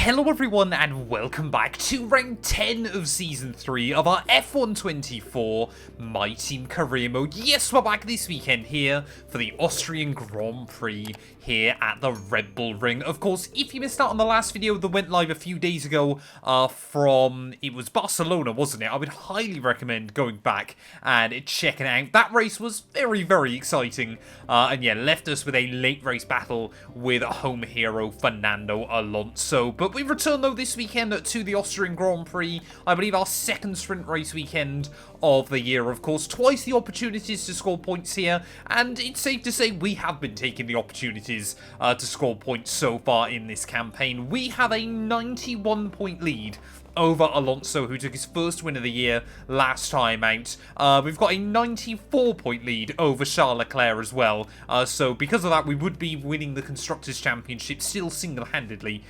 Hello everyone and welcome back to round 10 of season 3 of our F1 24 My Team career mode. Yes, we're back this weekend here for the Austrian Grand Prix here at the Red Bull Ring. Of course, if you missed out on the last video that went live a few days ago it was Barcelona, wasn't it? I would highly recommend going back and checking it out. That race was very, very exciting. And yeah, left us with a late race battle with home hero Fernando Alonso. But we return though this weekend to the Austrian Grand Prix. I believe our second sprint race weekend of the year, of course. Twice the opportunities to score points here, and it's safe to say we have been taking the opportunities to score points so far in this campaign. We have a 91-point lead over Alonso, who took his first win of the year last time out. We've got a 94-point lead over Charles Leclerc as well. So because of that, we would be winning the Constructors' Championship still single-handedly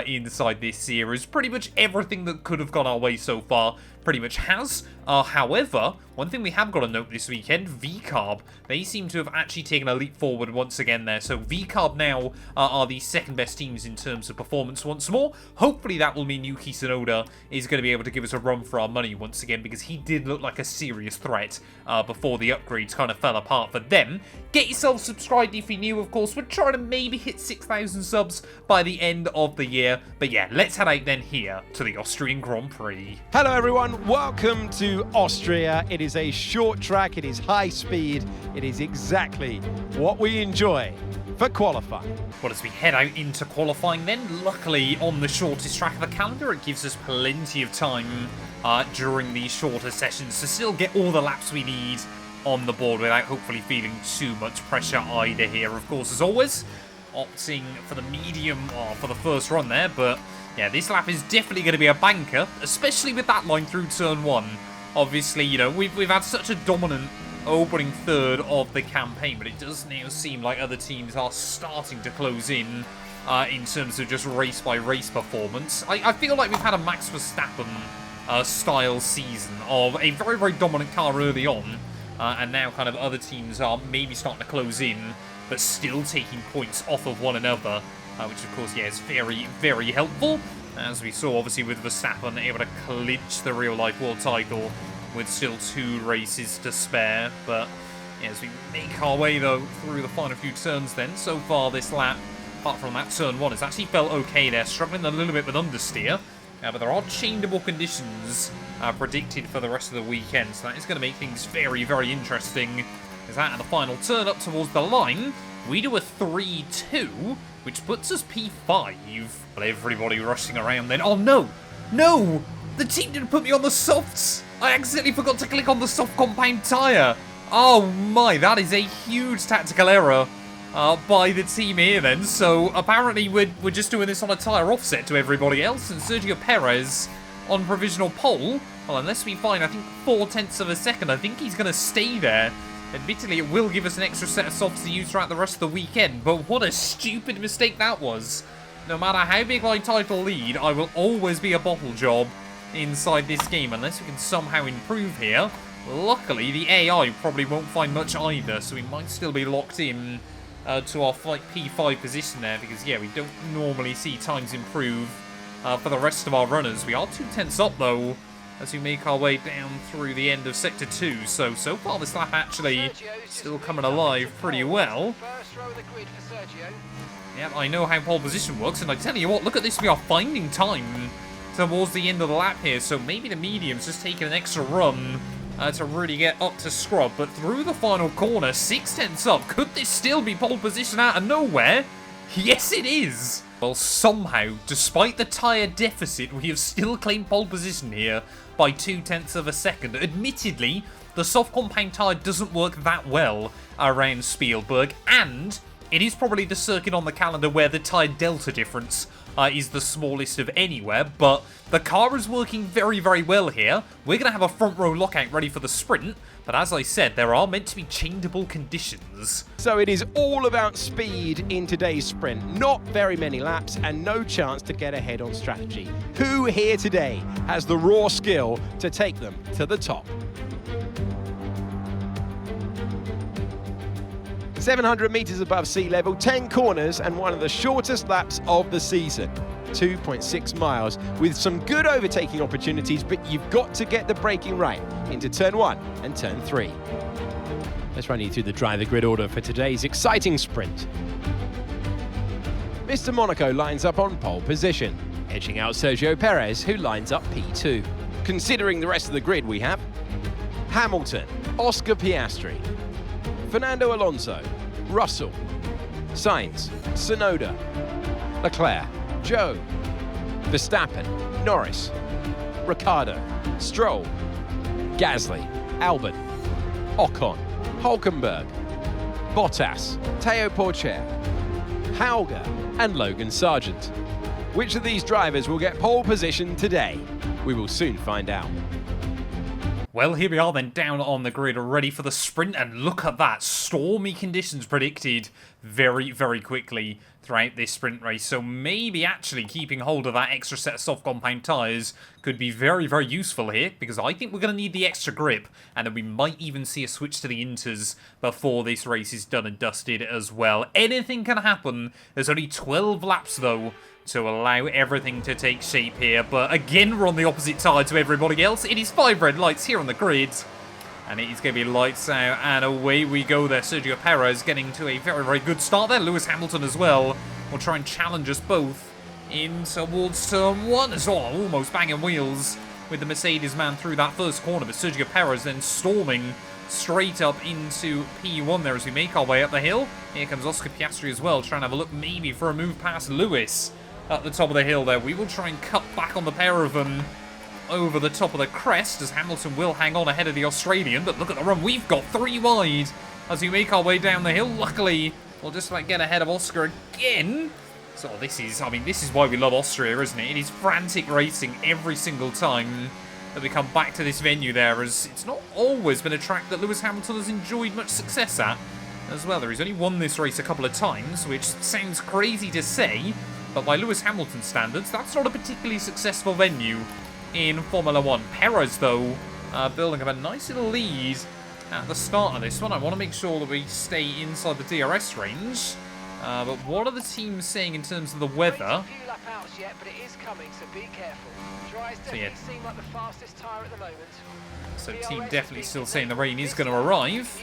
inside this series. Pretty much everything that could have gone our way so far pretty much has. However, one thing we have got to note this weekend, VCarb, they seem to have actually taken a leap forward once again there. So VCarb now are the second best teams in terms of performance once more. Hopefully that will mean Yuki Tsunoda is going to be able to give us a run for our money once again, because he did look like a serious threat before the upgrades kind of fell apart for them. Get yourself subscribed if you're new, of course. We're trying to maybe hit 6,000 subs by the end of the year. But yeah, let's head out then here to the Austrian Grand Prix. Hello everyone, welcome to Austria. It is a short track, it is high speed, it is exactly what we enjoy for qualifying. Well, as we head out into qualifying then, luckily on the shortest track of the calendar, it gives us plenty of time during these shorter sessions to still get all the laps we need on the board without hopefully feeling too much pressure either here. Of course, as always, opting for the medium for the first run there, but yeah, this lap is definitely going to be a banker, especially with that line through turn 1. Obviously, you know, we've had such a dominant opening third of the campaign, but it does now seem like other teams are starting to close in terms of just race-by-race performance. I feel like we've had a Max Verstappen style season of a very, very dominant car early on, and now kind of other teams are maybe starting to close in, but still taking points off of one another, which of course, yeah, is very, very helpful. As we saw, obviously, with Verstappen able to clinch the real-life world title with still 2 races to spare. But yeah, as we make our way, though, through the final few turns then, so far this lap, apart from that turn 1, it's actually felt okay there, struggling a little bit with understeer. But there are changeable conditions predicted for the rest of the weekend, so that is going to make things very, very interesting. As that at the final turn up towards the line, we do a 3-2, which puts us P5. But everybody rushing around then. Oh, no! No! The team didn't put me on the softs! I accidentally forgot to click on the soft compound tyre! Oh my, that is a huge tactical error by the team here then. So apparently we're just doing this on a tyre offset to everybody else, and Sergio Perez on provisional pole. Well, unless we find, I think, 0.4 of a second, I think he's going to stay there. Admittedly, it will give us an extra set of softs to use throughout the rest of the weekend, but what a stupid mistake that was. No matter how big my title lead, I will always be a bottle job inside this game, unless we can somehow improve here. Luckily, the AI probably won't find much either, so we might still be locked in to our P5 position there, because, yeah, we don't normally see times improve for the rest of our runners. We are 0.2 up, though, as we make our way down through the end of Sector 2. So far this lap actually still coming alive pretty well. Yep, I know how pole position works, and I tell you what, look at this, we are finding time towards the end of the lap here, so maybe the medium's just taking an extra run to really get up to scrub. But through the final corner, 0.6 up, could this still be pole position out of nowhere? Yes, it is! Well, somehow, despite the tyre deficit, we have still claimed pole position here by 0.2 of a second. Admittedly, the soft compound tyre doesn't work that well around Spielberg, and it is probably the circuit on the calendar where the tyre delta difference is the smallest of anywhere, but the car is working very, very well here. We're going to have a front row lockout ready for the sprint, but as I said, there are meant to be changeable conditions. So it is all about speed in today's sprint. Not very many laps and no chance to get ahead on strategy. Who here today has the raw skill to take them to the top? 700 meters above sea level, 10 corners and one of the shortest laps of the season. 2.6 miles with some good overtaking opportunities, but you've got to get the braking right into turn 1 and turn 3. Let's run you through the driver grid order for today's exciting sprint. Mr. Monaco lines up on pole position, edging out Sergio Perez, who lines up P2. Considering the rest of the grid, we have Hamilton, Oscar Piastri, Fernando Alonso, Russell, Sainz, Tsunoda, Leclerc, Zhou, Verstappen, Norris, Ricciardo, Stroll, Gasly, Albon, Ocon, Hulkenberg, Bottas, Teo Porcher, Hauger, and Logan Sargent. Which of these drivers will get pole position today? We will soon find out. Well, here we are then, down on the grid, ready for the sprint, and look at that. Stormy conditions predicted very, very quickly throughout this sprint race. So maybe actually keeping hold of that extra set of soft compound tyres could be very, very useful here, because I think we're going to need the extra grip, and then we might even see a switch to the Inters before this race is done and dusted as well. Anything can happen. There's only 12 laps, though, to allow everything to take shape here. But again, we're on the opposite side to everybody else. It is 5 red lights here on the grid, and it is going to be lights out, and away we go there. Sergio Perez getting to a very, very good start there. Lewis Hamilton as well will try and challenge us both in towards turn 1 as well. Almost banging wheels with the Mercedes man through that first corner, but Sergio Perez then storming straight up into P1 there as we make our way up the hill. Here comes Oscar Piastri as well, trying to have a look maybe for a move past Lewis at the top of the hill there. We will try and cut back on the pair of them over the top of the crest, as Hamilton will hang on ahead of the Australian. But look at the run. We've got 3 wide as we make our way down the hill. Luckily, we'll just like get ahead of Oscar again. So this is, I mean, this is why we love Austria, isn't it? It is frantic racing every single time that we come back to this venue there, as it's not always been a track that Lewis Hamilton has enjoyed much success at as well. He's only won this race a couple of times, which sounds crazy to say, but by Lewis Hamilton standards, that's not a particularly successful venue in Formula 1. Perez, though, building up a nice little lead at the start of this one. I want to make sure that we stay inside the DRS range. But what are the teams saying in terms of the weather? So yeah, so team definitely still saying the rain is going to arrive.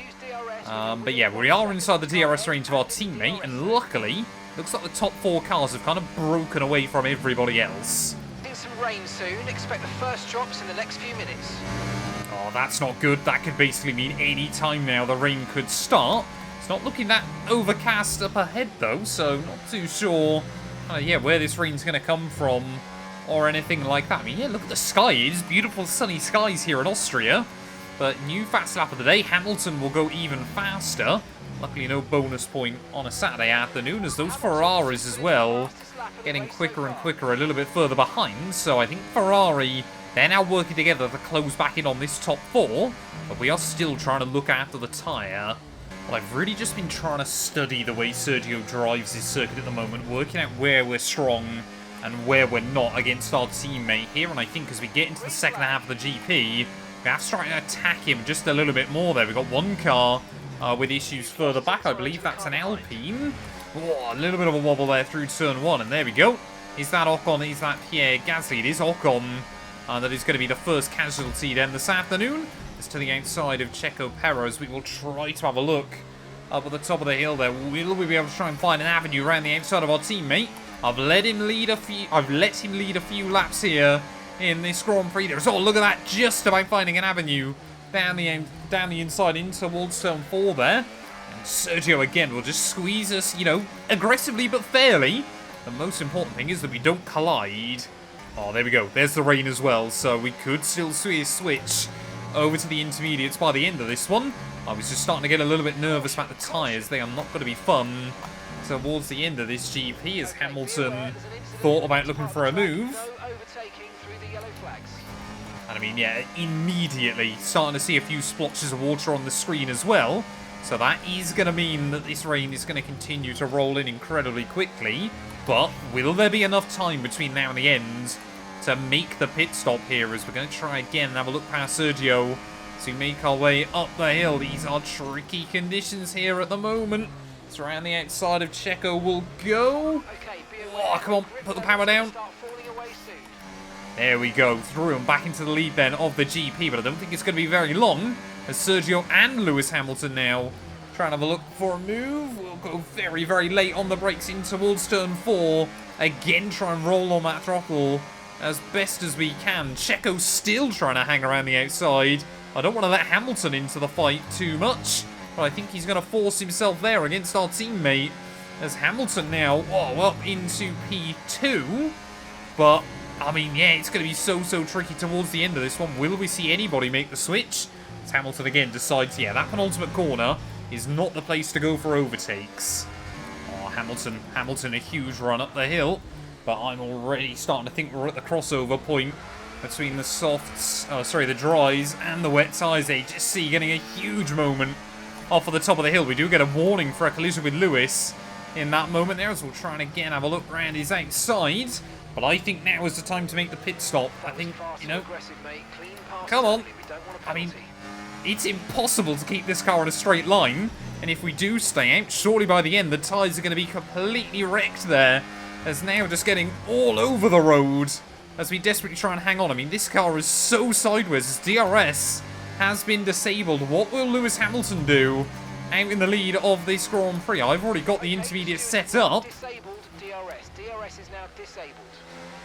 But yeah, we are inside the DRS range of our teammate, and luckily, looks like the top 4 cars have kind of broken away from everybody else. Some rain soon. Expect the first drops in the next few minutes. Oh, that's not good. That could basically mean any time now the rain could start. It's not looking that overcast up ahead though, so not too sure yeah, where this rain's going to come from or anything like that. I mean, yeah, look at the skies. Beautiful sunny skies here in Austria. But new fast lap of the day. Hamilton will go even faster. Luckily no bonus point on a Saturday afternoon, as those Ferraris as well getting quicker and quicker, a little bit further behind. So I think Ferrari, they're now working together to close back in on this top 4, but we are still trying to look after the tyre. Well, I've really just been trying to study the way Sergio drives his circuit at the moment, working out where we're strong and where we're not against our teammate here. And I think as we get into the second half of the GP, we have to try and attack him just a little bit more there. We've got one car with issues further back. I believe that's an Alpine. Oh, a little bit of a wobble there through turn 1, and there we go. Is that Ocon? Is that Pierre Gasly? It is Ocon that is going to be the first casualty then this afternoon. It's to the outside of Checo Perez. We will try to have a look up at the top of the hill there. Will we be able to try and find an avenue around the outside of our teammate? I've let him lead a few laps here in this Grand Prix. There's, oh, look at that, just about finding an avenue down the inside in towards turn 4 there. And Sergio again will just squeeze us, you know, aggressively but fairly. The most important thing is that we don't collide. Oh, there we go. There's the rain as well, so we could still switch over to the intermediates by the end of this one. I was just starting to get a little bit nervous about the tyres. They are not going to be fun towards the end of this GP, as Hamilton thought about looking for a move. And I mean, yeah, immediately starting to see a few splotches of water on the screen as well. So that is going to mean that this rain is going to continue to roll in incredibly quickly. But will there be enough time between now and the end to make the pit stop here, as we're going to try again and have a look past Sergio as we make our way up the hill? These are tricky conditions here at the moment. So around the outside of Checo will go. Oh, come on, put the power down. There we go, through and back into the lead then of the GP, but I don't think it's going to be very long, as Sergio and Lewis Hamilton now trying to have a look for a move. We'll go very, very late on the brakes in towards turn 4. Again, try and roll on that throttle as best as we can. Checo's still trying to hang around the outside. I don't want to let Hamilton into the fight too much, but I think he's going to force himself there against our teammate, as Hamilton now, up into P2. But, I mean, yeah, it's going to be so tricky towards the end of this one. Will we see anybody make the switch? As Hamilton again decides, yeah, that penultimate corner is not the place to go for overtakes. Oh, Hamilton, a huge run up the hill. But I'm already starting to think we're at the crossover point between the the dries and the wet tyres. HSC getting a huge moment off of the top of the hill. We do get a warning for a collision with Lewis in that moment there, as we'll try and again have a look around his outside. But I think now is the time to make the pit stop. I think, you know, come on. I mean, it's impossible to keep this car on a straight line. And if we do stay out, surely by the end, the tyres are going to be completely wrecked there. As now just getting all over the road as we desperately try and hang on. I mean, this car is so sideways as DRS has been disabled. What will Lewis Hamilton do out in the lead of this Grand Prix? I've already got the intermediate set up. DRS is now disabled.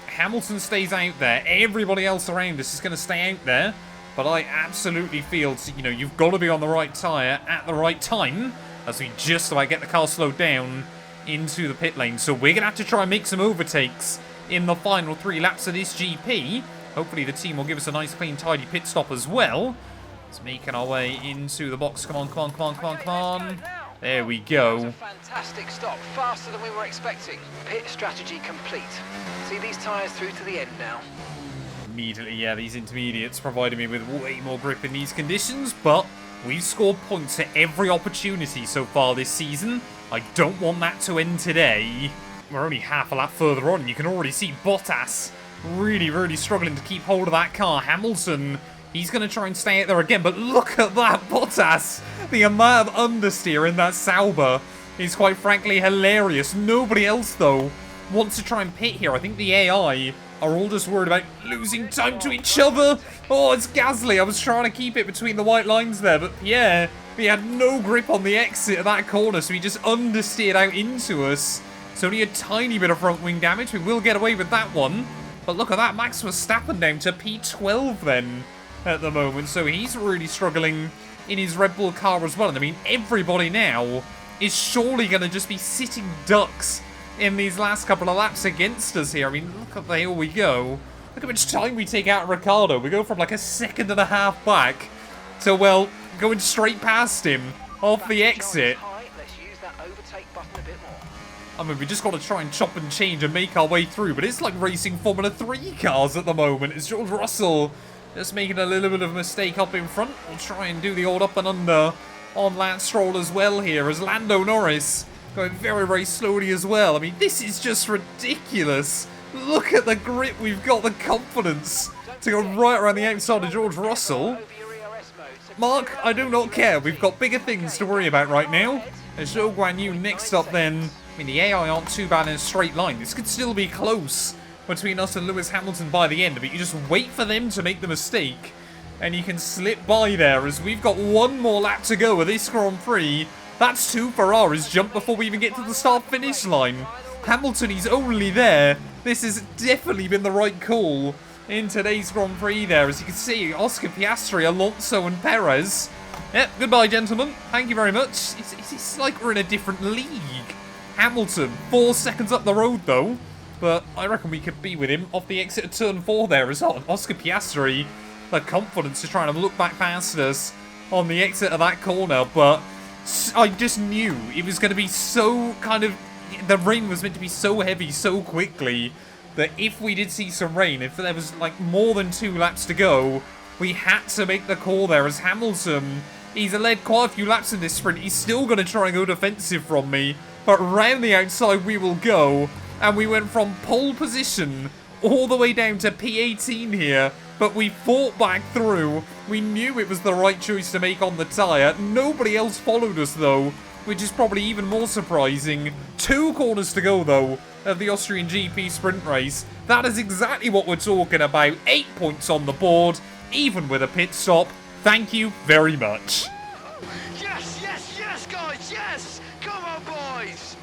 Hamilton stays out there. Everybody else around us is going to stay out there. But I absolutely feel, you know, you've got to be on the right tyre at the right time as we just about get the car slowed down into the pit lane. So we're going to have to try and make some overtakes in the final 3 laps of this GP. Hopefully the team will give us a nice, clean, tidy pit stop as well. It's making our way into the box. Come on. There we go. A fantastic stop, faster than we were expecting. Pit strategy complete. See these tyres through to the end now. Immediately, yeah, these intermediates provided me with way more grip in these conditions, but we've scored points at every opportunity so far this season. I don't want that to end today. We're only half a lap further on, and you can already see Bottas really struggling to keep hold of that car. Hamilton, he's going to try and stay out there again, but look at that, Bottas! The amount of understeer in that Sauber is quite frankly hilarious. Nobody else, though, wants to try and pit here. I think the AI are all just worried about losing time to each other. Oh, it's Gasly. I was trying to keep it between the white lines there, but yeah, he had no grip on the exit of that corner, so he just understeered out into us. It's only a tiny bit of front wing damage. We will get away with that one. But look at that, Max Verstappen down to P12 then at the moment, so he's really struggling in his Red Bull car as well. And I mean, everybody now is surely going to just be sitting ducks in these last couple of laps against us here. I mean, look at here we go. Look how much time we take out of Ricciardo. We go from like a 1.5 seconds back to, well, going straight past him off the exit. Let's use that overtake button a bit more. I mean, we just got to try and chop and change and make our way through, but it's like racing Formula 3 cars at the moment. It's George Russell just making a little bit of a mistake up in front. We'll try and do the old up and under on Lance Stroll as well here, as Lando Norris going very slowly as well. I mean, this is just ridiculous. Look at the grip we've got, the confidence to go right around the outside of George Russell. Mark, I do not care. We've got bigger things to worry about right now. There's Zhou Guan Yu next up then. I mean, the AI aren't too bad in a straight line. This could still be close between us and Lewis Hamilton by the end, but you just wait for them to make the mistake and you can slip by there, as we've got one more lap to go of this Grand Prix. That's 2 Ferraris jumped before we even get to the start-finish line. Hamilton, he's only there. This has definitely been the right call in today's Grand Prix there. As you can see, Oscar Piastri, Alonso and Perez. Yep, goodbye, gentlemen. Thank you very much. It's like we're in a different league. Hamilton, 4 seconds up the road, though. But I reckon we could be with him off the exit of turn 4 there as well. Oscar Piastri, the confidence to try and look back past us on the exit of that corner, but I just knew it was going to be so kind of... The rain was meant to be so heavy so quickly that if we did see some rain, if there was like more than 2 laps to go, we had to make the call there. As Hamilton, he's led quite a few laps in this sprint. He's still going to try and go defensive from me, but round the outside we will go. And we went from pole position all the way down to P18 here, but we fought back through. We knew it was the right choice to make on the tyre. Nobody else followed us though, which is probably even more surprising. 2 corners to go though, of the Austrian GP sprint race. That is exactly what we're talking about. 8 points on the board, even with a pit stop. Thank you very much. Yes, yes, yes, guys, yes! Come on, boys!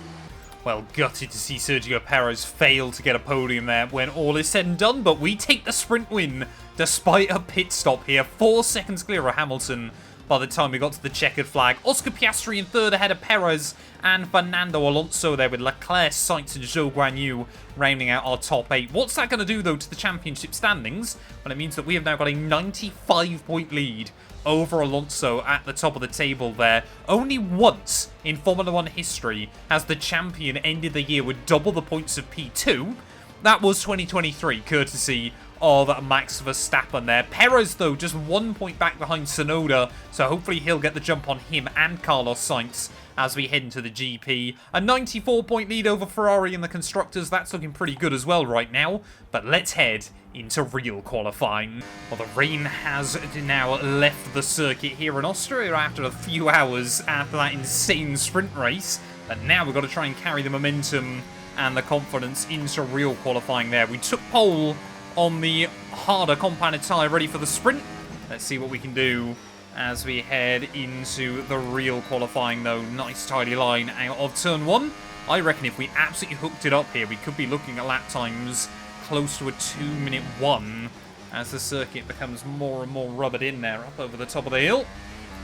Well, gutted to see Sergio Perez fail to get a podium there when all is said and done, but we take the sprint win despite a pit stop here. 4 seconds clear of Hamilton by the time we got to the checkered flag. Oscar Piastri in third ahead of Perez and Fernando Alonso there with Leclerc, Sainz and Zhou Guanyu rounding out our top 8. What's that going to do, though, to the championship standings? Well, it means that we have now got a 95-point lead over Alonso at the top of the table there. Only once in Formula 1 history has the champion ended the year with double the points of P2. That was 2023, courtesy of Max Verstappen there. Perez, though, just 1 point back behind Tsunoda, so hopefully he'll get the jump on him and Carlos Sainz as we head into the GP. A 94-point lead over Ferrari in the Constructors. That's looking pretty good as well right now. But let's head into real qualifying. Well, the rain has now left the circuit here in Austria after a few hours after that insane sprint race. But now we've got to try and carry the momentum and the confidence into real qualifying there. We took pole on the harder compounded tyre ready for the sprint. Let's see what we can do as we head into the real qualifying, though. Nice tidy line out of turn 1. I reckon if we absolutely hooked it up here, we could be looking at lap times close to a 2-minute 1 as the circuit becomes more and more rubbered in there up over the top of the hill.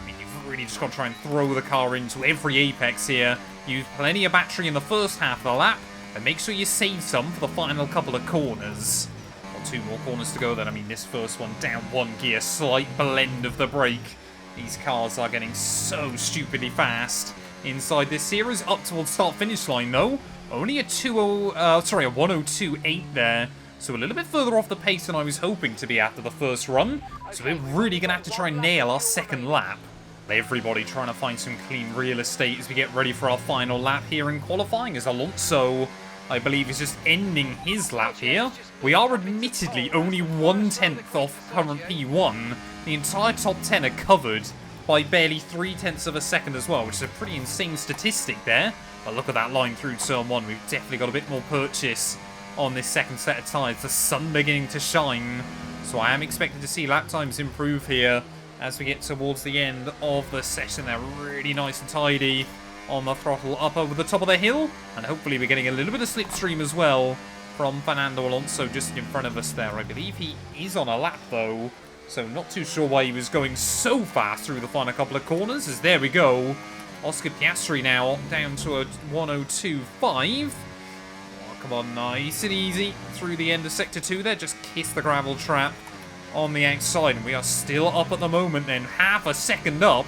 I mean, you've really just got to try and throw the car into every apex here. Use plenty of battery in the first half of the lap, but make sure you save some for the final couple of corners. Well, 2 more corners to go then. I mean, this first one down 1 gear, slight blend of the brake. These cars are getting so stupidly fast inside this series. Up towards start-finish line, though. Only a 102.8 there. So a little bit further off the pace than I was hoping to be after the first run. So we're really going to have to try and nail our second lap. Everybody trying to find some clean real estate as we get ready for our final lap here in qualifying, as Alonso, I believe, is just ending his lap here. We are admittedly only 1/10 off current P1. The entire top 10 are covered by barely 0.3 of a second as well, which is a pretty insane statistic there. But look at that line through turn 1. We've definitely got a bit more purchase on this second set of tyres. The sun beginning to shine. So I am expecting to see lap times improve here as we get towards the end of the session. They're really nice and tidy on the throttle up over the top of the hill. And hopefully we're getting a little bit of slipstream as well from Fernando Alonso just in front of us there. I believe he is on a lap, though. So not too sure why he was going so fast through the final couple of corners. As there we go. Oscar Piastri now down to a 102.5. Oh, come on, nice and easy through the end of Sector 2 there. Just kiss the gravel trap on the outside. And we are still up at the moment then. Half a second up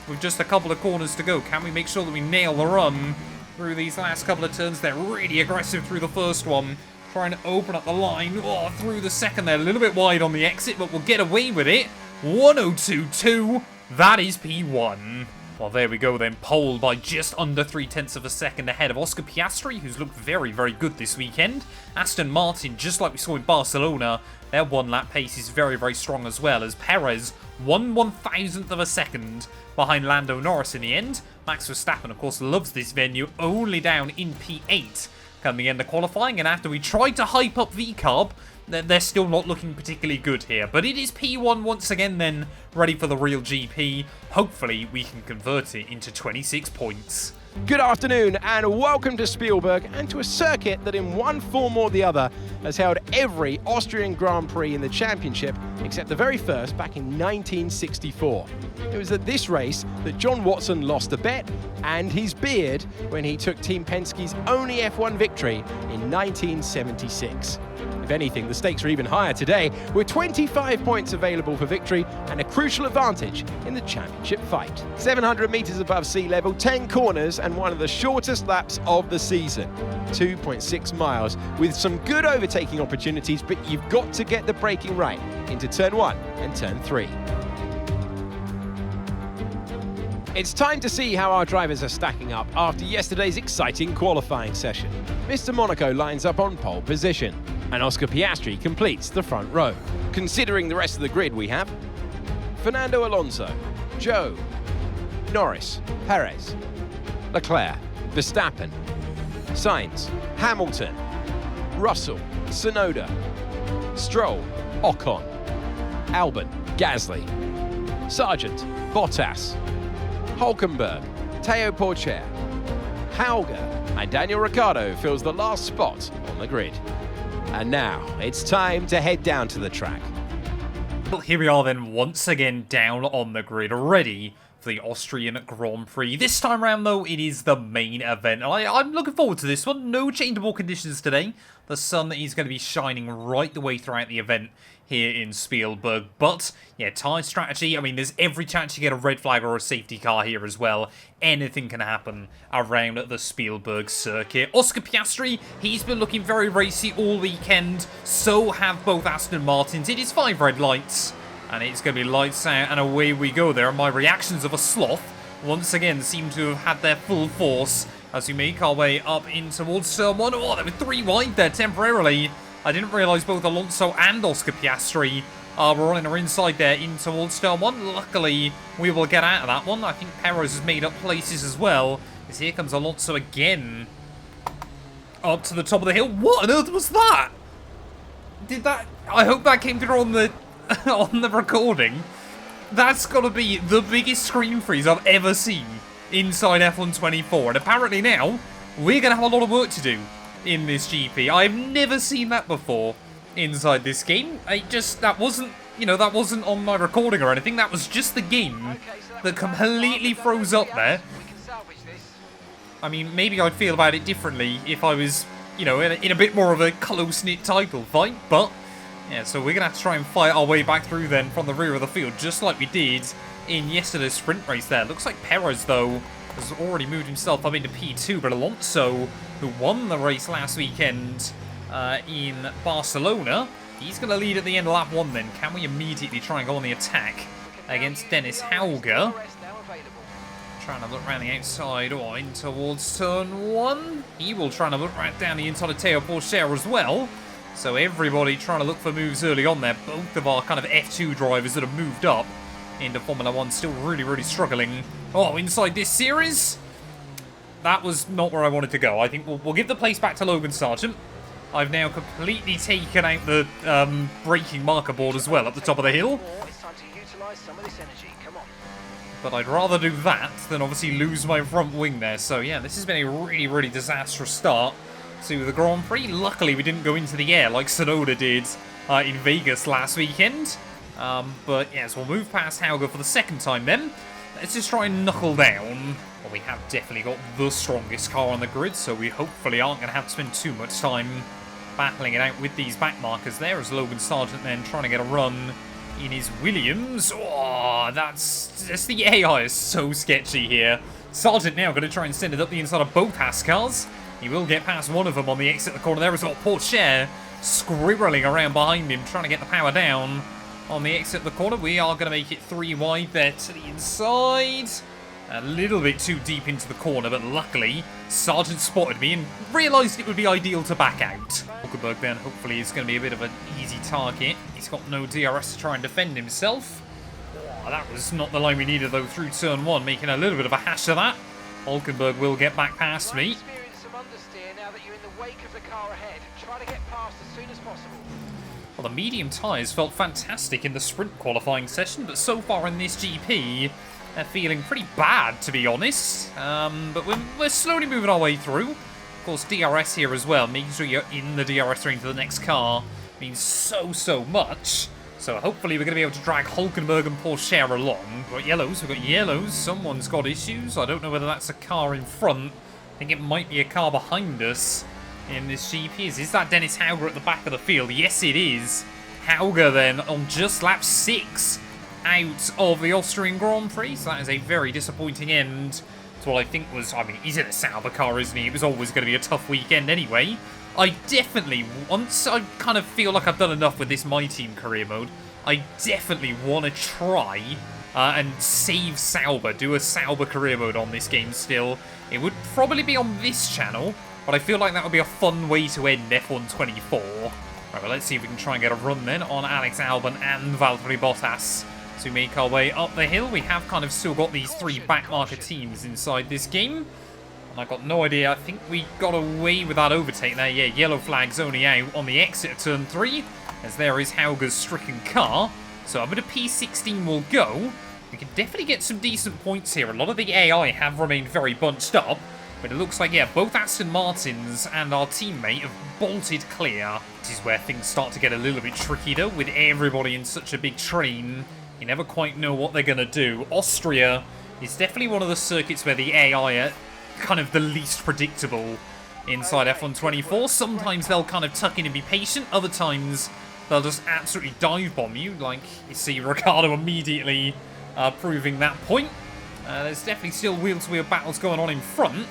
with just a couple of corners to go. Can we make sure that we nail the run through these last couple of turns? They're really aggressive through the first one. Trying to open up the line through the second there. A little bit wide on the exit, but we'll get away with it. 102.2. That is P1. Well, there we go then. Pole by just under 0.3 of a second ahead of Oscar Piastri, who's looked very, very good this weekend. Aston Martin, just like we saw in Barcelona, their 1-lap pace is very, very strong as well, as Perez 1/1000th of a second behind Lando Norris in the end. Max Verstappen, of course, loves this venue, only down in P8 come the end of qualifying, and after we tried to hype up VCARB, they're still not looking particularly good here. But it is P1 once again then, ready for the real GP. Hopefully we can convert it into 26 points. Good afternoon and welcome to Spielberg and to a circuit that in one form or the other has held every Austrian Grand Prix in the championship except the very first back in 1964. It was at this race that John Watson lost a bet and his beard when he took Team Penske's only F1 victory in 1976. If anything, the stakes are even higher today, with 25 points available for victory and a crucial advantage in the championship fight. 700 metres above sea level, 10 corners and one of the shortest laps of the season. 2.6 miles with some good overtaking opportunities, but you've got to get the braking right into turn 1 and turn 3. It's time to see how our drivers are stacking up after yesterday's exciting qualifying session. Mr. Monaco lines up on pole position, and Oscar Piastri completes the front row. Considering the rest of the grid, we have Fernando Alonso, Zhou, Norris, Perez, Leclerc, Verstappen, Sainz, Hamilton, Russell, Tsunoda, Stroll, Ocon, Albon, Gasly, Sargent, Bottas, Hulkenberg, Teo Porcher, Hauger, and Daniel Ricciardo fills the last spot on the grid. And now it's time to head down to the track. Well, here we are then once again down on the grid, ready for the Austrian Grand Prix. This time around though, it is the main event. I'm looking forward to this one. No changeable conditions today. The sun is going to be shining right the way throughout the event here in Spielberg. But, yeah, tyre strategy, I mean, there's every chance you get a red flag or a safety car here as well. Anything can happen around the Spielberg circuit. Oscar Piastri, he's been looking very racy all weekend. So have both Aston Martins. It is 5 red lights. And it's going to be lights out and away we go there. My reactions of a sloth once again seem to have had their full force as we make our way up in towards turn 1. Oh, there were 3 wide there temporarily. I didn't realise both Alonso and Oscar Piastri were running our inside there in towards turn 1. Luckily, we will get out of that one. I think Perez has made up places as well. As here comes Alonso again. Up to the top of the hill. What on earth was that? Did that... I hope that came through on the... on the recording. That's got to be the biggest screen freeze I've ever seen inside F1 24, and apparently now we're going to have a lot of work to do in this GP. I've never seen that before inside this game. That wasn't, you know, that wasn't on my recording or anything. That was just the game that completely froze up there. I mean, maybe I'd feel about it differently if I was, you know, in a bit more of a close-knit title fight, but yeah, so we're going to have to try and fight our way back through then from the rear of the field, just like we did in yesterday's sprint race there. Looks like Perez, though, has already moved himself up into P2, but Alonso, who won the race last weekend in Barcelona, he's going to lead at the end of lap 1 then. Can we immediately try and go on the attack against Dennis Hauger? Trying to look around the outside or in towards turn 1. He will try to look right down the inside of Teo Porcher as well. So everybody trying to look for moves early on there. Both of our kind of F2 drivers that have moved up into Formula 1 still really struggling. Oh, inside this series? That was not where I wanted to go. I think we'll give the place back to Logan Sargent. I've now completely taken out the braking marker board as well at the top of the hill. But I'd rather do that than obviously lose my front wing there. So yeah, this has been a really disastrous start to the Grand Prix. Luckily, we didn't go into the air like Tsunoda did in Vegas last weekend. But yes, we'll move past Hauger for the second time then. Let's just try and knuckle down. Well, we have definitely got the strongest car on the grid, so we hopefully aren't going to have to spend too much time battling it out with these back markers there, as Logan Sargent then trying to get a run in his Williams. Oh, that's just the AI is so sketchy here. Sargent now going to try and send it up the inside of both Haas cars. He will get past one of them on the exit of the corner there as well. Porcher squirreling around behind him, trying to get the power down on the exit of the corner. We are going to make it 3 wide there to the inside. A little bit too deep into the corner, but luckily Sargent spotted me and realised it would be ideal to back out. Hulkenberg then hopefully is going to be a bit of an easy target. He's got no DRS to try and defend himself. Oh, that was not the line we needed though through turn 1, making a little bit of a hash of that. Hulkenberg will get back past me. Well, the medium tyres felt fantastic in the sprint qualifying session, but so far in this GP, they're feeling pretty bad, to be honest. But we're slowly moving our way through. Of course, DRS here as well, making sure you're in the DRS range for the next car means so much. So hopefully we're going to be able to drag Hulkenberg and Porcher along. We've got yellows, someone's got issues. I don't know whether that's a car in front. I think it might be a car behind us in this GP. Is that Dennis Hauger at the back of the field? Yes, it is. Hauger then on just lap 6 out of the Austrian Grand Prix. So that is a very disappointing end to what I think was... I mean, he's in a Sauber car, isn't he? It was always going to be a tough weekend anyway. I definitely, once I kind of feel like I've done enough with this My Team career mode, I definitely want to try and save Sauber, do a Sauber career mode on this game still. It would probably be on this channel, but I feel like that would be a fun way to end F1 24. Right, well, let's see if we can try and get a run then on Alex Albon and Valtteri Bottas. So we make our way up the hill. We have kind of still got these 3 backmarker teams inside this game. And I got no idea. I think we got away with that overtake there. Yeah, yellow flag's only out on the exit of turn 3, as there is Hauger's stricken car. So a bit of P16 will go. We can definitely get some decent points here. A lot of the AI have remained very bunched up, but it looks like, yeah, both Aston Martins and our teammate have bolted clear. This is where things start to get a little bit tricky, though, with everybody in such a big train. You never quite know what they're going to do. Austria is definitely one of the circuits where the AI are kind of the least predictable inside F1 24. Sometimes they'll kind of tuck in and be patient. Other times they'll just absolutely dive bomb you, like you see Ricciardo immediately proving that point. There's definitely still wheel-to-wheel battles going on in front.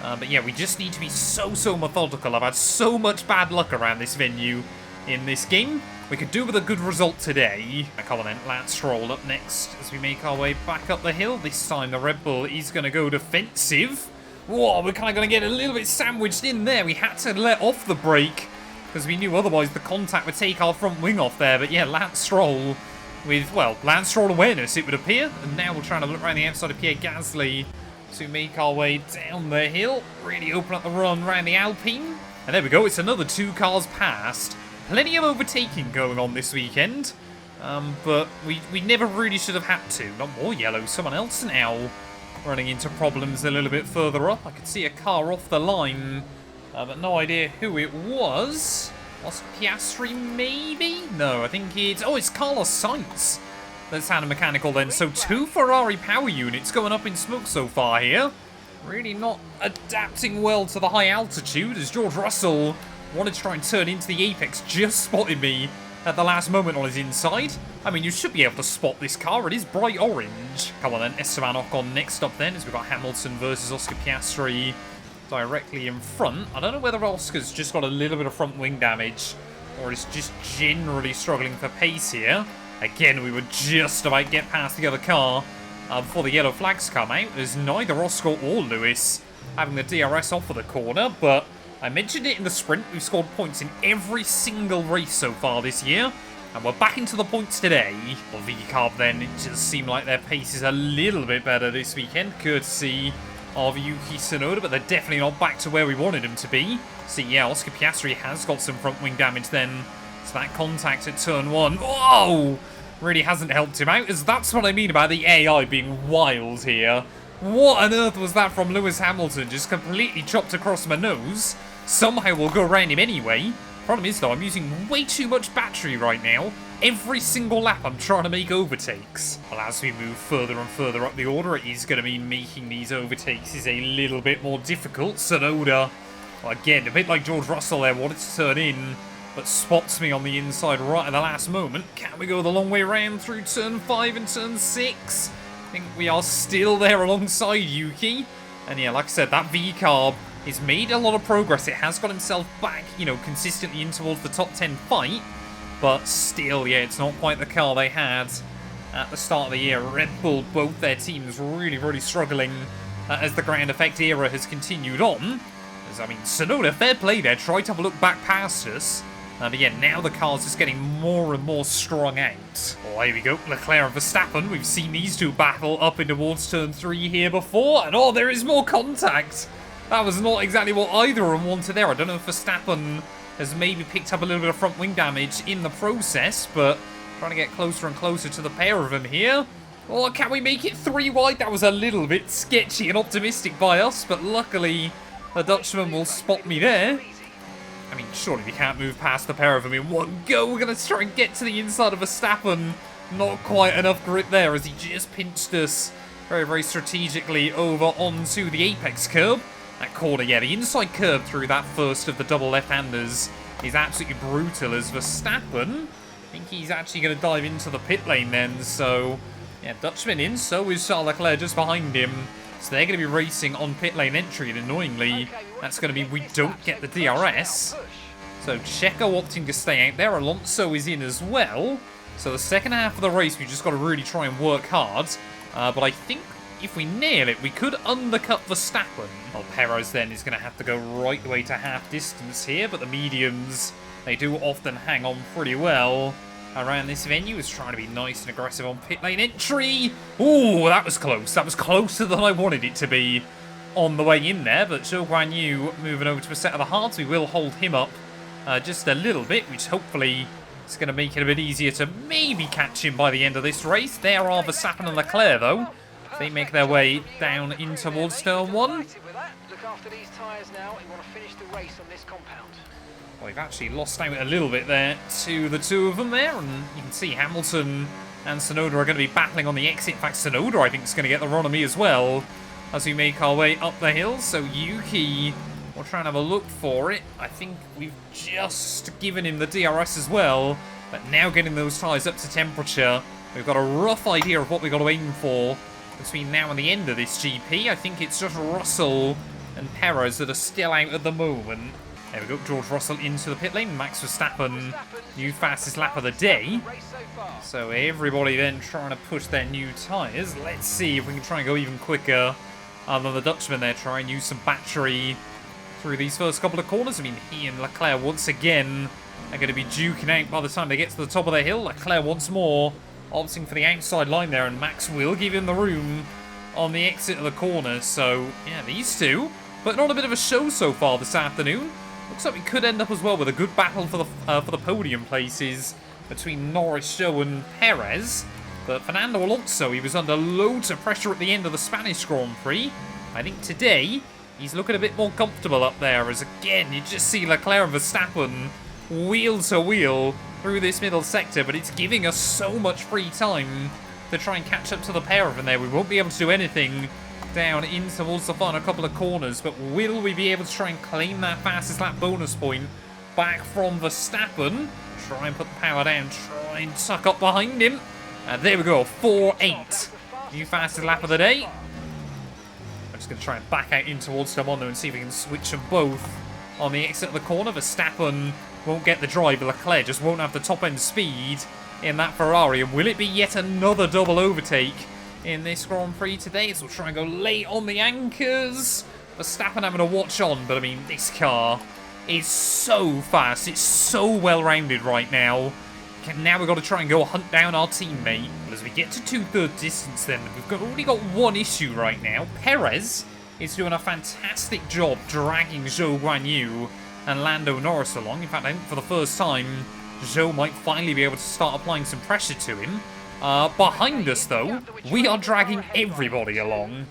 But yeah, we just need to be so methodical. I've had so much bad luck around this venue in this game. We could do with a good result today. Lance Stroll up next as we make our way back up the hill. This time the Red Bull is going to go defensive. Whoa, we're kind of going to get a little bit sandwiched in there. We had to let off the brake because we knew otherwise the contact would take our front wing off there. But yeah, Lance Stroll with, well, Lance Stroll awareness, it would appear. And now we're trying to look around the outside of Pierre Gasly to make our way down the hill. Really open up the run around the Alpine. And there we go, it's another 2 cars past. Plenty of overtaking going on this weekend. But we never really should have had to. Not more yellow, someone else now running into problems a little bit further up. I could see a car off the line, but no idea who it was. Oscar Piastri, maybe? No, I think it's... Oh, it's Carlos Sainz. That's had a mechanical then. So 2 Ferrari power units going up in smoke so far here. Really not adapting well to the high altitude, as George Russell wanted to try and turn into the apex, just spotted me at the last moment on his inside. I mean, you should be able to spot this car. It is bright orange. Come on then, Esteban Ocon next up then, as we've got Hamilton versus Oscar Piastri directly in front. I don't know whether Oscar's just got a little bit of front wing damage, or is just generally struggling for pace here. Again, we were just about to get past the other car before the yellow flags come out. There's neither Oscar or Lewis having the DRS off of the corner, but I mentioned it in the sprint. We've scored points in every single race so far this year, and we're back into the points today. Well, V-Carb then, it does seem like their pace is a little bit better this weekend, courtesy of Yuki Tsunoda, but they're definitely not back to where we wanted them to be. See, yeah, Oscar Piastri has got some front wing damage then. So that contact at turn 1, whoa, really hasn't helped him out, as that's what I mean about the AI being wild here. What on earth was that from Lewis Hamilton? Just completely chopped across my nose. Somehow we'll go around him anyway. Problem is, though, I'm using way too much battery right now. Every single lap I'm trying to make overtakes. Well, as we move further and further up the order, it is going to mean making these overtakes is a little bit more difficult. Tsunoda, well, again, a bit like George Russell there, wanted to turn in, but spots me on the inside right at the last moment. Can we go the long way around through turn 5 and turn 6? I think we are still there alongside Yuki. And yeah, like I said, that V-Carb has made a lot of progress. It has got himself back, you know, consistently in towards the top 10 fight. But still, yeah, it's not quite the car they had at the start of the year. Red Bull, both their teams really struggling as the ground effect era has continued on. As, I mean, Tsunoda, fair play there, tried to have a look back past us. But yeah, now the car's just getting more and more strung out. Oh, here we go, Leclerc and Verstappen. We've seen these two battle up in towards turn 3 here before. And oh, there is more contact. That was not exactly what either of them wanted there. I don't know if Verstappen has maybe picked up a little bit of front wing damage in the process, but trying to get closer and closer to the pair of them here. Oh, can we make it 3 wide? That was a little bit sketchy and optimistic by us, but luckily the Dutchman will spot me there. I mean, surely we can't move past the pair of them in one go. We're going to try and get to the inside of Verstappen. Not quite enough grip there as he just pinched us very strategically over onto the apex curb. That corner, yeah, the inside curb through that first of the double left-handers is absolutely brutal as Verstappen. I think he's actually going to dive into the pit lane then, so yeah, Dutchman in, so is Charles Leclerc just behind him. So they're going to be racing on pit lane entry, and annoyingly, that's going to mean we don't get the DRS. So Checo opting to stay out there. Alonso is in as well. So the second half of the race, we've just got to really try and work hard. But I think if we nail it, we could undercut Verstappen. Well, Perez then is going to have to go right the way to half distance here, but the mediums, they do often hang on pretty well around this venue. Is trying to be nice and aggressive on pit lane entry. Ooh, that was close. That was closer than I wanted it to be. on the way in there, but Zhou Guanyu moving over to a set of the hards. We will hold him up just a little bit, which hopefully is going to make it a bit easier to maybe catch him by the end of this race. There are Verstappen and Leclerc, though. They make their way down in towards turn 1. Look after these tyres now. You want to finish the race on this compound. Well, we've actually lost out a little bit there to the two of them there, and you can see Hamilton and Tsunoda are going to be battling on the exit. In fact, Tsunoda, I think, is going to get the run on me as well as we make our way up the hill. So Yuki will try and have a look for it. I think we've just given him the DRS as well, but now getting those tyres up to temperature, we've got a rough idea of what we've got to aim for between now and the end of this GP. I think it's just Russell and Perez that are still out at the moment. There we go, George Russell into the pit lane. Max Verstappen, new fastest lap of the day. So everybody then trying to push their new tyres. Let's see if we can try and go even quicker than the Dutchman there. Try and use some battery through these first couple of corners. I mean, he and Leclerc once again are going to be duking out by the time they get to the top of the hill. Leclerc once more opting for the outside line there, and Max will give him the room on the exit of the corner. So, yeah, these two putting on a bit of a show so far this afternoon. Looks like we could end up as well with a good battle for the podium places between Norris, Zhou and Perez. But Fernando Alonso, he was under loads of pressure at the end of the Spanish Grand Prix. I think today he's looking a bit more comfortable up there, as again, you just see Leclerc and Verstappen wheel to wheel through this middle sector, but it's giving us so much free time to try and catch up to the pair of them there. We won't be able to do anything down in towards the final couple of corners, but will we be able to try and claim that fastest lap bonus point back from Verstappen? Try and put the power down, try and tuck up behind him. And there we go, 4-8. New fastest lap of the day. I'm just going to try and back out in towards them on there and see if we can switch them both on the exit of the corner. Verstappen won't get the drive, but Leclerc just won't have the top end speed in that Ferrari. And will it be yet another double overtake in this Grand Prix today? So we'll try and go late on the anchors. Verstappen having a watch on, but I mean, this car is so fast. It's so well-rounded right now. Okay, now we've got to try and go hunt down our teammate. But as we get to 2/3 distance then, we've only got one issue right now. Perez is doing a fantastic job dragging Zhou Guanyu and Lando Norris along. In fact, I think for the first time, Zhou might finally be able to start applying some pressure to him. Behind us, though, we are dragging everybody along.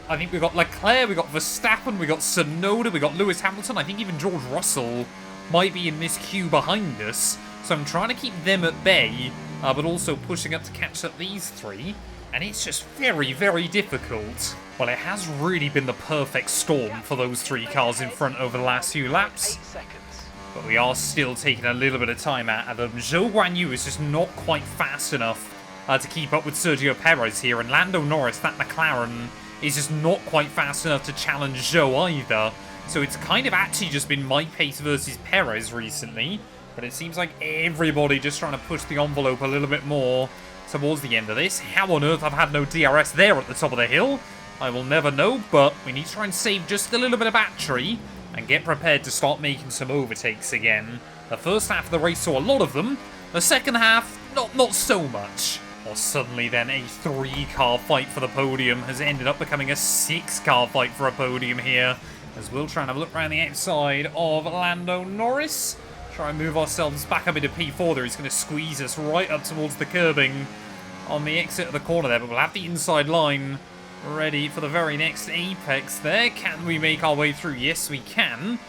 I think we've got Leclerc, we've got Verstappen, we've got Tsunoda, we've got Lewis Hamilton. I think even George Russell might be in this queue behind us. So I'm trying to keep them at bay, but also pushing up to catch up these three. And it's just very, very difficult. Well, it has really been the perfect storm for those three cars in front over the last few laps. But we are still taking a little bit of time out of them. Zhou Guanyu is just not quite fast enough to keep up with Sergio Perez here. And Lando Norris, that McLaren, is just not quite fast enough to challenge Zhou either. So it's kind of actually just been my pace versus Perez recently. But it seems like everybody just trying to push the envelope a little bit more towards the end of this. How on earth I've had no DRS there at the top of the hill, I will never know. But we need to try and save just a little bit of battery and get prepared to start making some overtakes again. The first half of the race saw a lot of them. The second half, not so much. Well, suddenly then a 3-car fight for the podium has ended up becoming a 6-car fight for a podium here. As we'll try and have a look around the outside of Lando Norris. Try and move ourselves back up into P4 there. He's going to squeeze us right up towards the curbing on the exit of the corner there. But we'll have the inside line ready for the very next apex there. Can we make our way through? Yes, we can.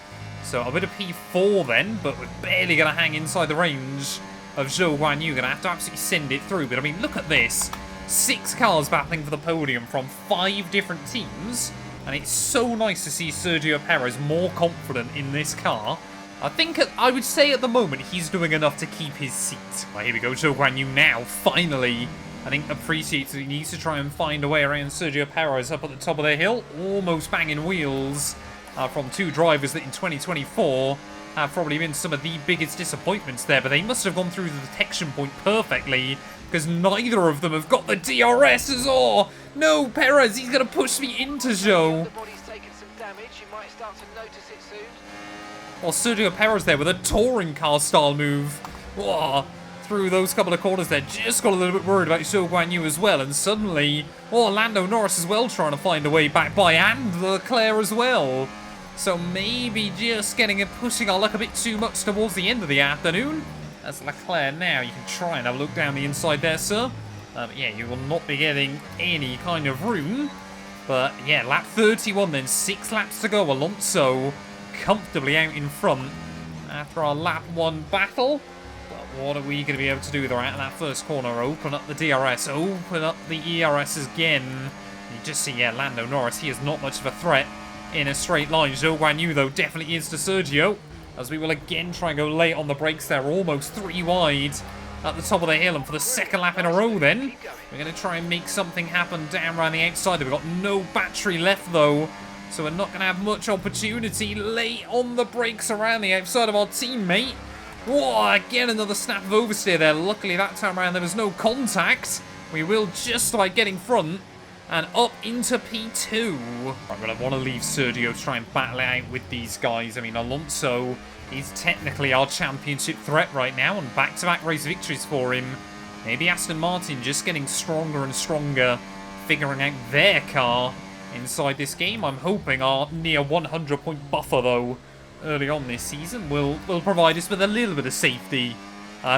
So a bit of P4 then, but we're barely going to hang inside the range of Zhou Guanyu. Going to have to absolutely send it through. But I mean, look at this. 6 cars battling for the podium from 5 different teams. And it's so nice to see Sergio Perez more confident in this car. I would say at the moment he's doing enough to keep his seat. Well, here we go, Zhou Guanyu now, finally, I think appreciates that he needs to try and find a way around Sergio Perez up at the top of the hill. Almost banging wheels from 2 drivers that in 2024 have probably been some of the biggest disappointments there. But they must have gone through the detection point perfectly, because neither of them have got the DRSs. Oh, no, Perez, he's going to push me into Zhou. Well, Sergio Perez there with a touring car style move. Whoa, through those couple of corners there. Just got a little bit worried about Zhou Guanyu as well. And suddenly, Lando Norris as well trying to find a way back by, and Leclerc as well. So maybe just pushing our luck a bit too much towards the end of the afternoon. As Leclerc now, you can try and have a look down the inside there, sir. But yeah, you will not be getting any kind of room. But yeah, lap 31 then, 6 laps to go. Alonso comfortably out in front after our lap 1 battle. But what are we going to be able to do though out of that first corner? Open up the DRS, open up the ERS again. You just see, yeah, Lando Norris, he is not much of a threat in a straight line. Zhou Guanyu though definitely is to Sergio, as we will again try and go late on the brakes there, almost 3 wide at the top of the hill. And for the second lap in a row then, we're going to try and make something happen down around the outside. We've got no battery left though, so we're not going to have much opportunity late on the brakes around the outside of our teammate. Whoa, again another snap of oversteer there. Luckily that time around there was no contact. We will just like get in front and up into P2. I'm going to want to leave Sergio to try and battle it out with these guys. I mean, Alonso is technically our championship threat right now, and back-to-back race victories for him. Maybe Aston Martin just getting stronger and stronger, figuring out their car inside this game. I'm hoping our near 100-point buffer, though, early on this season will provide us with a little bit of safety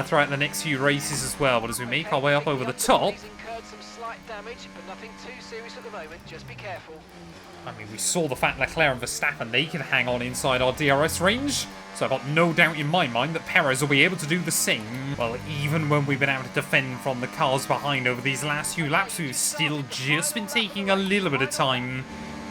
throughout the next few races as well. But as we make our way up over the top, damage, but nothing too serious at the moment. Just be careful. I mean, we saw the fact Leclerc and Verstappen, they can hang on inside our DRS range. So I've got no doubt in my mind that Perez will be able to do the same. Well, even when we've been able to defend from the cars behind over these last few laps, we've still just been taking a little bit of time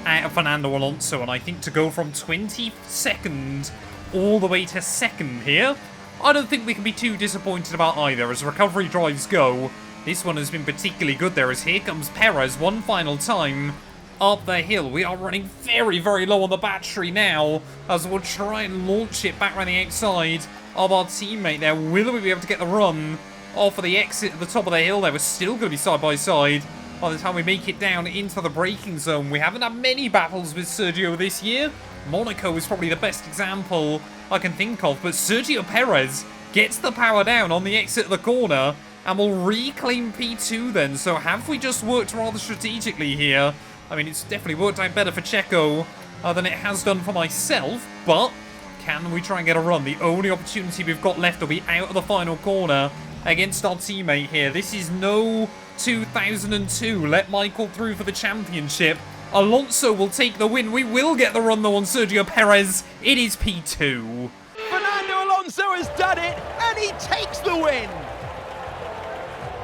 out of Fernando Alonso. And I think to go from 22nd all the way to 2nd here, I don't think we can be too disappointed about either. As recovery drives go, this one has been particularly good there, as here comes Perez one final time up the hill. We are running very, very low on the battery now, as we'll try and launch it back around the outside of our teammate there. Will we be able to get the run off of the exit at the top of the hill there? We're still going to be side by side by the time we make it down into the braking zone. We haven't had many battles with Sergio this year. Monaco is probably the best example I can think of, but Sergio Perez gets the power down on the exit of the corner and will reclaim P2 then. So have we just worked rather strategically here? I mean, it's definitely worked out better for Checo than it has done for myself, but can we try and get a run? The only opportunity we've got left will be out of the final corner against our teammate here. This is no 2002. Let Michael through for the championship. Alonso will take the win. We will get the run though on Sergio Perez. It is P2. Fernando Alonso has done it, and he takes the win.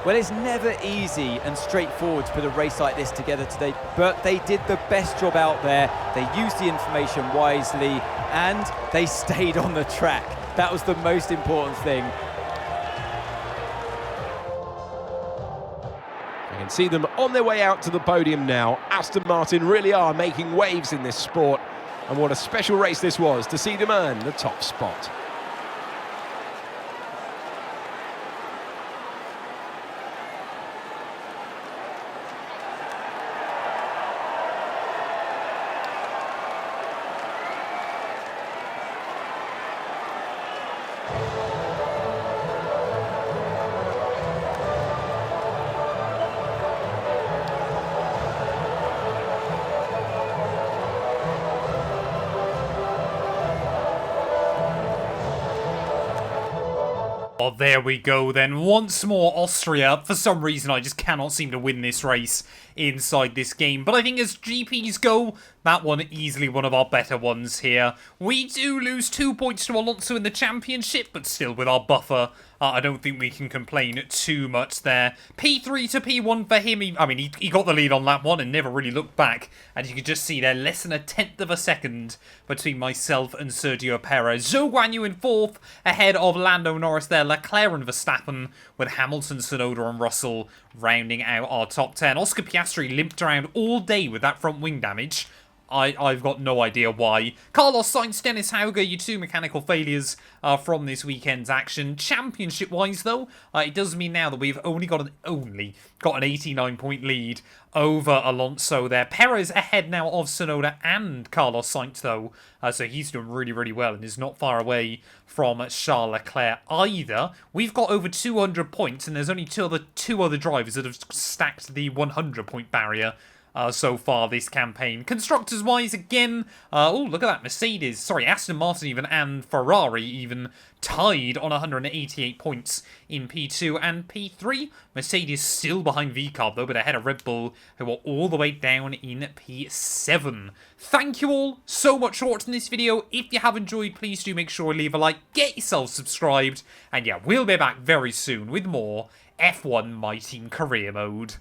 Well, it's never easy and straightforward to put a race like this together today, but they did the best job out there. They used the information wisely, and they stayed on the track. That was the most important thing. You can see them on their way out to the podium now. Aston Martin really are making waves in this sport, and what a special race this was to see them earn the top spot. Well, there we go then. Once more, Austria. For some reason, I just cannot seem to win this race inside this game. But I think as GPs go, that one easily one of our better ones here. We do lose 2 points to Alonso in the championship, but still with our buffer, I don't think we can complain too much there. P3 to P1 for him. He got the lead on lap 1 and never really looked back. And you can just see there, less than a 1/10 of a second between myself and Sergio Perez. Zhou Guanyu in 4th, ahead of Lando Norris there. Leclerc and Verstappen, with Hamilton, Tsunoda and Russell rounding out our top 10. Oscar Piastri limped around all day with that front wing damage. I've got no idea why. Carlos Sainz, Dennis Hauger, your 2 mechanical failures from this weekend's action. Championship-wise, though, it does mean now that we've only got an 89-point lead over Alonso there. Perez ahead now of Tsunoda and Carlos Sainz, though, so he's doing really, really well and is not far away from Charles Leclerc either. We've got over 200 points, and there's only two other drivers that have stacked the 100-point barrier so far this campaign. Constructors-wise, again, oh, look at that. Aston Martin even, and Ferrari even tied on 188 points in P2 and P3. Mercedes still behind VCARB, though, but ahead of Red Bull, who are all the way down in P7. Thank you all so much for watching this video. If you have enjoyed, please do make sure to leave a like, get yourself subscribed, and yeah, we'll be back very soon with more F1 My Team Career Mode.